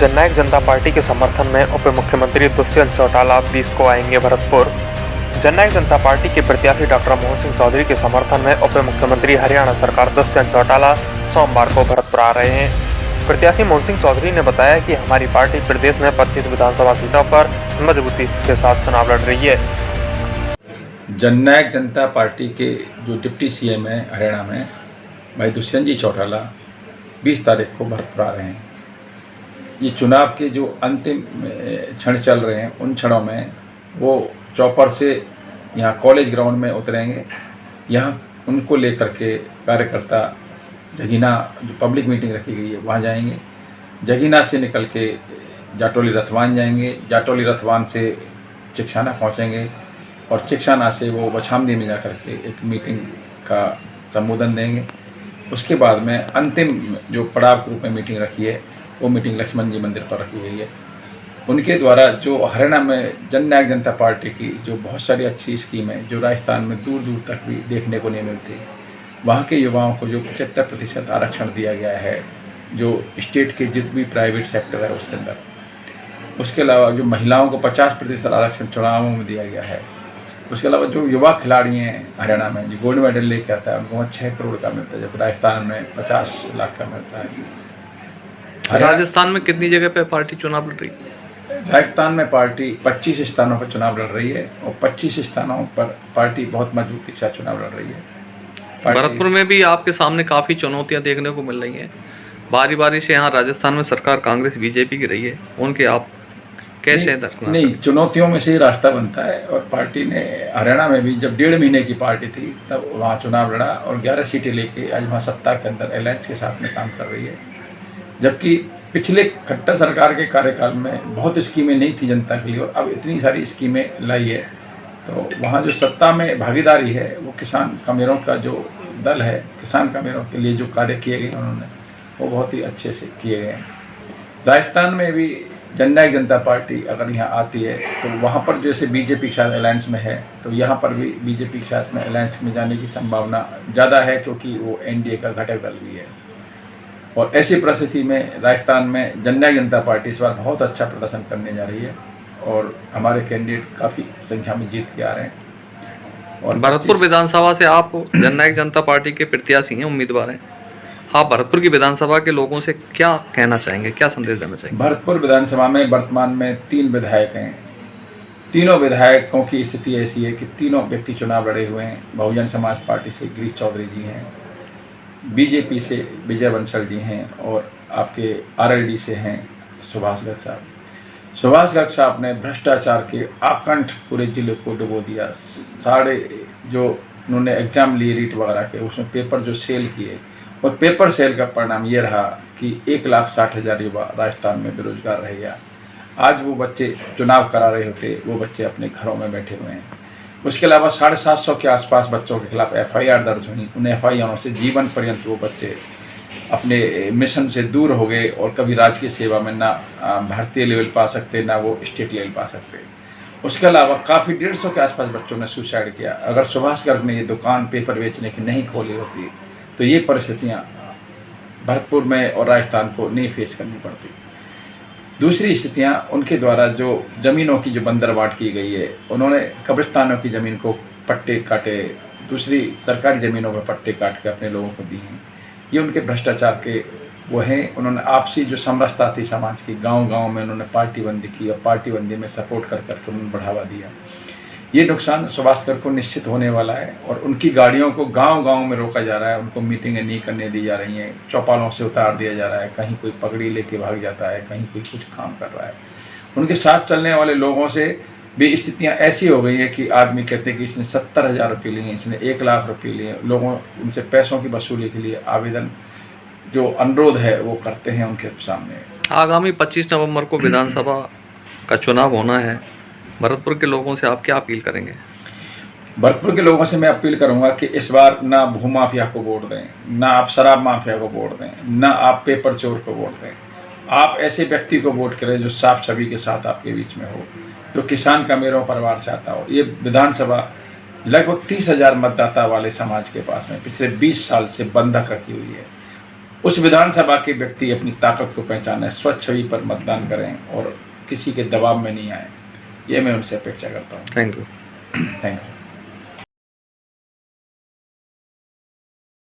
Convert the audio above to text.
जननायक जनता party के समर्थन में उप मुख्यमंत्री दुष्यंत चौटाला 20 को आएंगे भरतपुर। जननायक जनता पार्टी के प्रत्याशी डॉक्टर मोहन सिंह चौधरी के समर्थन में उप मुख्यमंत्री हरियाणा सरकार दुष्यंत चौटाला सोमवार को भरतपुर आ रहे हैं। प्रत्याशी मोहन सिंह चौधरी ने बताया कि हमारी पार्टी प्रदेश में 25 विधानसभा सीटों पर मजबूती के साथ चुनाव लड़ रही है। जननायक जनता पार्टी के जो डिप्टी सीएम है हरियाणा में भाई दुष्यंत जी चौटाला 20 तारीख को भरतपुर आ रहे हैं। ये चुनाव के जो अंतिम क्षण चल रहे हैं उन क्षणों में वो चौपर से यहाँ कॉलेज ग्राउंड में उतरेंगे। यहाँ उनको लेकर के कार्यकर्ता जगीना जो पब्लिक मीटिंग रखी गई है वहाँ जाएंगे। जगीना से निकल के जाटौली रथवान जाएंगे। जाटौली रथवान से चिकसाना पहुँचेंगे और चिकसाना से वो बछामदी में जाकर के एक मीटिंग का संबोधन देंगे। उसके बाद में अंतिम जो पड़ाव के रूप में मीटिंग रखी है वो मीटिंग लक्ष्मण जी मंदिर पर रखी गई है। उनके द्वारा जो हरियाणा में जननायक जनता पार्टी की जो बहुत सारी अच्छी स्कीमें जो राजस्थान में दूर दूर तक भी देखने को नहीं मिलती, वहाँ के युवाओं को जो 75% आरक्षण दिया गया है जो स्टेट के जितने भी प्राइवेट सेक्टर है उसके अंदर, उसके अलावा जो महिलाओं को 50% आरक्षण चुनावों में दिया गया है, उसके अलावा जो युवा खिलाड़ी हैं हरियाणा में जो गोल्ड मेडल लेके आता है उनको वहाँ 6 करोड़ का मिलता है, जब राजस्थान में 50 लाख का मिलता है। राजस्थान में कितनी जगह पे पार्टी चुनाव लड़ रही है? राजस्थान में पार्टी 25 स्थानों पर चुनाव लड़ रही है और 25 स्थानों पर पार्टी बहुत मजबूती के साथ चुनाव लड़ रही है। भरतपुर में भी आपके सामने काफ़ी चुनौतियां देखने को मिल रही हैं। बारी बारी से यहाँ राजस्थान में सरकार कांग्रेस बीजेपी की रही है, उनके आप कैसे नहीं, चुनौतियों में से ही रास्ता बनता है। और पार्टी ने हरियाणा में भी जब 1.5 महीने की पार्टी थी तब वहाँ चुनाव लड़ा और 11 सीटें लेके आज वहाँ सत्ता के अंदर अलायंस के साथ में काम कर रही है। जबकि पिछले खट्टर सरकार के कार्यकाल में बहुत स्कीमें नहीं थी जनता के लिए और अब इतनी सारी स्कीमें लाई है। तो वहाँ जो सत्ता में भागीदारी है वो किसान कामेरों का जो दल है, किसान कामेरों के लिए जो कार्य किए गए उन्होंने वो बहुत ही अच्छे से किए गए हैं। राजस्थान में भी जननायक जनता पार्टी अगर यहाँ आती है तो वहाँ पर जैसे बीजेपी के साथ अलायंस में है तो यहाँ पर भी बीजेपी के साथ में अलायंस में जाने की संभावना ज़्यादा है, क्योंकि वो एनडीए का घटक दल भी है। और ऐसी परिस्थिति में राजस्थान में जननायक जनता पार्टी इस बार बहुत अच्छा प्रदर्शन करने जा रही है और हमारे कैंडिडेट काफ़ी संख्या में जीत के आ रहे हैं। और भरतपुर विधानसभा से आप जननायक जनता पार्टी के प्रत्याशी हैं, उम्मीदवार हैं। आप भरतपुर की विधानसभा के लोगों से क्या कहना चाहेंगे, क्या संदेश देना चाहेंगे? भरतपुर विधानसभा में वर्तमान में 3 विधायक हैं। तीनों विधायकों की स्थिति ऐसी है कि तीनों व्यक्ति चुनाव लड़े हुए हैं। बहुजन समाज पार्टी से गिरीश चौधरी जी हैं, बीजेपी से विजय बंसल जी हैं और आपके आरएलडी से हैं सुभाष गर्ग साहब। सुभाष गर्ग साहब ने भ्रष्टाचार के आकंठ पूरे जिले को डुबो दिया। साढ़े जो उन्होंने एग्जाम लिए रीट वगैरह के, उसमें पेपर जो सेल किए और पेपर सेल का परिणाम ये रहा कि 1,60,000 युवा राजस्थान में बेरोजगार रह गया। आज वो बच्चे चुनाव करा रहे होते, वो बच्चे अपने घरों में बैठे हुए हैं। उसके अलावा 750 के आसपास बच्चों के खिलाफ एफआईआर दर्ज हुई। उन एफआईआरों से जीवन पर्यंत वो बच्चे अपने मिशन से दूर हो गए और कभी राजकीय सेवा में ना भारतीय लेवल पा सकते ना वो स्टेट लेवल पा सकते। उसके अलावा काफ़ी 150 के आसपास बच्चों ने सुसाइड किया। अगर सुभाष गर्ग ने ये दुकान पेपर बेचने की नहीं खोली होती तो ये परिस्थितियाँ भरतपुर में और राजस्थान को नहीं फेस करनी पड़ती। दूसरी स्थितियाँ उनके द्वारा जो ज़मीनों की जो बंदरबाट की गई है, उन्होंने कब्रिस्तानों की ज़मीन को पट्टे काटे, दूसरी सरकारी ज़मीनों में पट्टे काट के अपने लोगों को दी हैं। ये उनके भ्रष्टाचार के वो हैं। उन्होंने आपसी जो समरसता थी समाज की, गांव-गांव में उन्होंने पार्टीबंदी की और पार्टीबंदी में सपोर्ट कर करके उन्होंने बढ़ावा दिया। ये नुकसान सुभाष गर्ग को निश्चित होने वाला है और उनकी गाड़ियों को गांव-गांव में रोका जा रहा है, उनको मीटिंगें नहीं करने दी जा रही हैं, चौपालों से उतार दिया जा रहा है, कहीं कोई पगड़ी लेके भाग जाता है, कहीं कोई कुछ काम कर रहा है। उनके साथ चलने वाले लोगों से भी स्थितियाँ ऐसी हो गई हैं कि आदमी कहते हैं कि इसने 70,000 रुपये लिए, इसने 1,00,000 रुपये लिए। लोगों उनसे पैसों की वसूली के लिए आवेदन जो अनुरोध है वो करते हैं उनके सामने। आगामी 25 नवंबर को विधानसभा का चुनाव होना है। भरतपुर के लोगों से आप क्या अपील करेंगे? भरतपुर के लोगों से मैं अपील करूंगा कि इस बार ना भू माफिया को वोट दें, ना आप शराब माफिया को वोट दें, ना आप पेपर चोर को वोट दें। आप ऐसे व्यक्ति को वोट करें जो साफ छवि के साथ आपके बीच में हो, जो किसान कामेरों परिवार से आता हो। ये विधानसभा लगभग 30,000 मतदाता वाले समाज के पास में पिछले 20 साल से बंधक रखी हुई है उस विधानसभा के व्यक्ति अपनी ताकत को पहचानें, स्वच्छ छवि पर मतदान करें और किसी के दबाव में नहीं आए। ये मैं उनसे अपेक्षा करता हूँ। Thank you. Thank you.